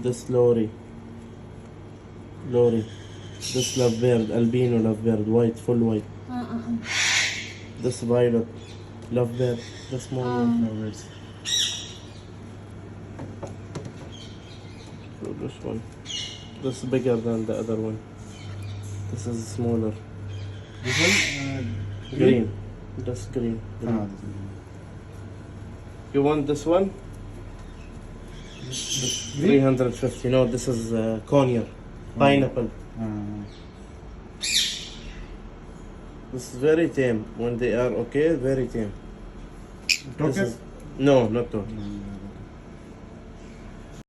This lorry. This lovebird, albino lovebird, white, full white. This violet, lovebird, the small one. Lovebirds. So this one. This is bigger than the other one. This is smaller. This one? Green. This green. Ah, You want this one? this is 350. No, this is conure. Pineapple. This is very tame. When they are okay, very tame. This Tokyo? is, no, not Turkey.